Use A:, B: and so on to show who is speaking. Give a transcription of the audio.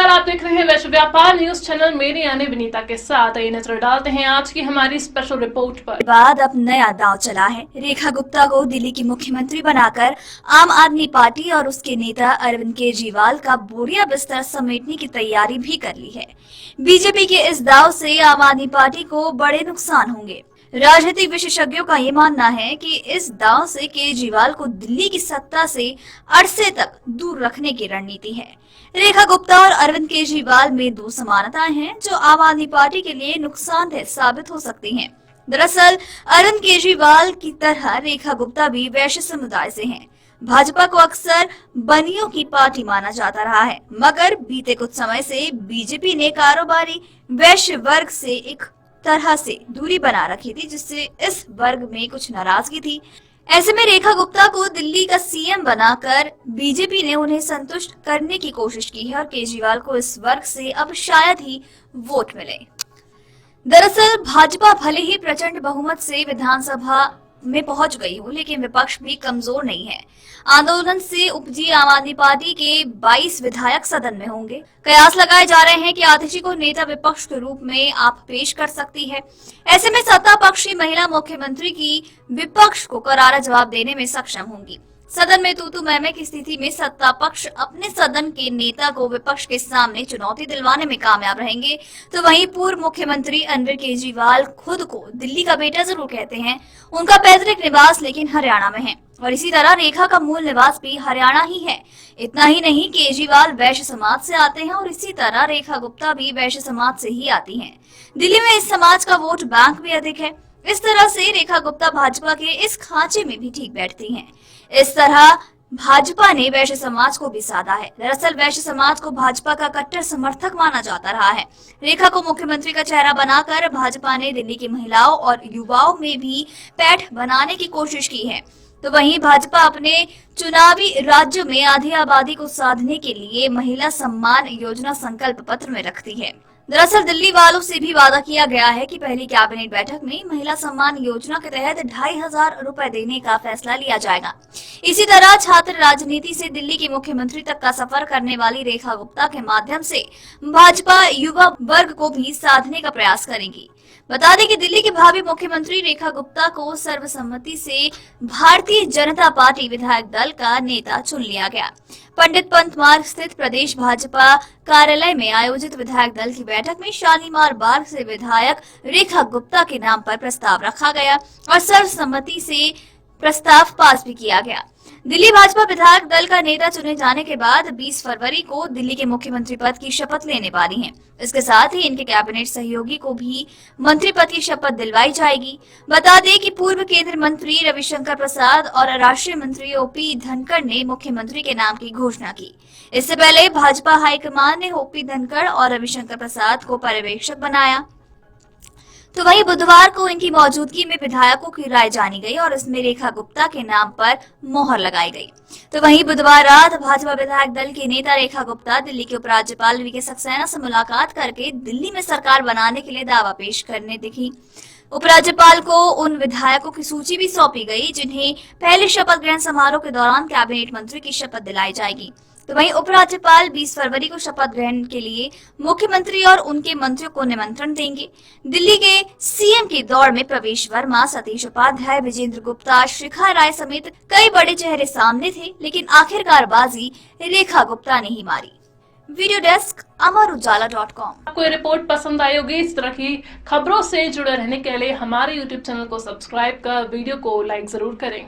A: नमस्कार, आप देख रहे हैं वैश्व व्यापार न्यूज चैनल। मेरी यानी विनीता के साथ आइए नजर डालते हैं आज की हमारी स्पेशल रिपोर्ट पर।
B: बाद अब नया दांव चला है। रेखा गुप्ता को दिल्ली की मुख्यमंत्री बनाकर आम आदमी पार्टी और उसके नेता अरविंद केजरीवाल का बोरिया बिस्तर समेटने की तैयारी भी कर ली है। बीजेपी के इस दांव से आम आदमी पार्टी को बड़े नुकसान होंगे। राजनीतिक विशेषज्ञों का ये मानना है कि इस दांव से केजरीवाल को दिल्ली की सत्ता से अरसे तक दूर रखने की रणनीति है। रेखा गुप्ता और अरविंद केजरीवाल में दो समानताएं हैं जो आम आदमी पार्टी के लिए नुकसानदेह साबित हो सकती हैं। दरअसल अरविंद केजरीवाल की तरह रेखा गुप्ता भी वैश्य समुदाय से हैं। भाजपा को अक्सर बनियों की पार्टी माना जाता रहा है, मगर बीते कुछ समय से बीजेपी ने कारोबारी वैश्य वर्ग से एक तरह से दूरी बना रखी थी, जिससे इस वर्ग में कुछ नाराजगी थी। ऐसे में रेखा गुप्ता को दिल्ली का सीएम बनाकर बीजेपी ने उन्हें संतुष्ट करने की कोशिश की है और केजरीवाल को इस वर्ग से अब शायद ही वोट मिले। दरअसल भाजपा भले ही प्रचंड बहुमत से विधानसभा में पहुंच गई हो, लेकिन विपक्ष भी कमजोर नहीं है। आंदोलन से उपजी आम आदमी पार्टी के 22 विधायक सदन में होंगे। कयास लगाए जा रहे हैं कि आतिशी को नेता विपक्ष के रूप में आप पेश कर सकती है। ऐसे में सत्ता पक्षी महिला मुख्यमंत्री की विपक्ष को करारा जवाब देने में सक्षम होंगी। सदन में तू मैमे की स्थिति में सत्ता पक्ष अपने सदन के नेता को विपक्ष के सामने चुनौती दिलवाने में कामयाब रहेंगे, तो वहीं पूर्व मुख्यमंत्री अरविंद केजरीवाल खुद को दिल्ली का बेटा जरूर कहते हैं। उनका पैतृक निवास लेकिन हरियाणा में है और इसी तरह रेखा का मूल निवास भी हरियाणा ही है। इतना ही नहीं, केजरीवाल वैश्य समाज से आते हैं और इसी तरह रेखा गुप्ता भी वैश्य समाज से ही आती हैं। दिल्ली में इस समाज का वोट बैंक भी अधिक है। इस तरह से रेखा गुप्ता भाजपा के इस खांचे में भी ठीक बैठती हैं। इस तरह भाजपा ने वैश्य समाज को भी साधा है। दरअसल वैश्य समाज को भाजपा का कट्टर समर्थक माना जाता रहा है। रेखा को मुख्यमंत्री का चेहरा बनाकर भाजपा ने दिल्ली की महिलाओं और युवाओं में भी पैठ बनाने की कोशिश की है। तो वहीं भाजपा अपने चुनावी राज्यों में आधी आबादी को साधने के लिए महिला सम्मान योजना संकल्प पत्र में रखती है। दरअसल दिल्ली वालों से भी वादा किया गया है कि पहली कैबिनेट बैठक में महिला सम्मान योजना के तहत 2500 रुपए देने का फैसला लिया जाएगा। इसी तरह छात्र राजनीति से दिल्ली के मुख्यमंत्री तक का सफर करने वाली रेखा गुप्ता के माध्यम से भाजपा युवा वर्ग को भी साधने का प्रयास करेगी। बता दें कि दिल्ली की भावी मुख्यमंत्री रेखा गुप्ता को सर्वसम्मति से भारतीय जनता पार्टी विधायक दल का नेता चुन लिया गया। पंडित पंत मार्ग स्थित प्रदेश भाजपा कार्यालय में आयोजित विधायक दल की बैठक में शालीमार बाग से विधायक रेखा गुप्ता के नाम पर प्रस्ताव रखा गया और सर्वसम्मति से प्रस्ताव पास भी किया गया। दिल्ली भाजपा विधायक दल का नेता चुने जाने के बाद 20 फरवरी को दिल्ली के मुख्यमंत्री पद की शपथ लेने वाली हैं। इसके साथ ही इनके कैबिनेट सहयोगी को भी मंत्री पद की शपथ दिलवाई जाएगी। बता दें कि पूर्व केंद्रीय मंत्री रविशंकर प्रसाद और राष्ट्रीय मंत्री ओपी धनखड़ ने मुख्यमंत्री के नाम की घोषणा की। इससे पहले भाजपा हाईकमान ने ओपी धनखड़ और रविशंकर प्रसाद को पर्यवेक्षक बनाया। तो वहीं बुधवार को इनकी मौजूदगी में विधायकों की राय जानी गई और इसमें रेखा गुप्ता के नाम पर मोहर लगाई गई। तो वहीं बुधवार रात भाजपा विधायक दल के नेता रेखा गुप्ता दिल्ली के उपराज्यपाल वीके सक्सेना से मुलाकात करके दिल्ली में सरकार बनाने के लिए दावा पेश करने दिखी। उपराज्यपाल को उन विधायकों की सूची भी सौंपी गई जिन्हें पहले शपथ ग्रहण समारोह के दौरान कैबिनेट मंत्री की शपथ दिलाई जाएगी। तो वहीं उपराज्यपाल 20 फरवरी को शपथ ग्रहण के लिए मुख्यमंत्री और उनके मंत्रियों को निमंत्रण देंगे। दिल्ली के सीएम की दौड़ में प्रवेश वर्मा, सतीश उपाध्याय, विजेंद्र गुप्ता, शिखा राय समेत कई बड़े चेहरे सामने थे, लेकिन आखिरकार बाजी रेखा गुप्ता ने ही मारी। वीडियो डेस्क अमरुजाला.com।
A: आपको ये रिपोर्ट पसंद आई होगी। इस तरह की खबरों से जुड़े रहने के लिए हमारे YouTube चैनल को सब्सक्राइब कर वीडियो को लाइक जरूर करें।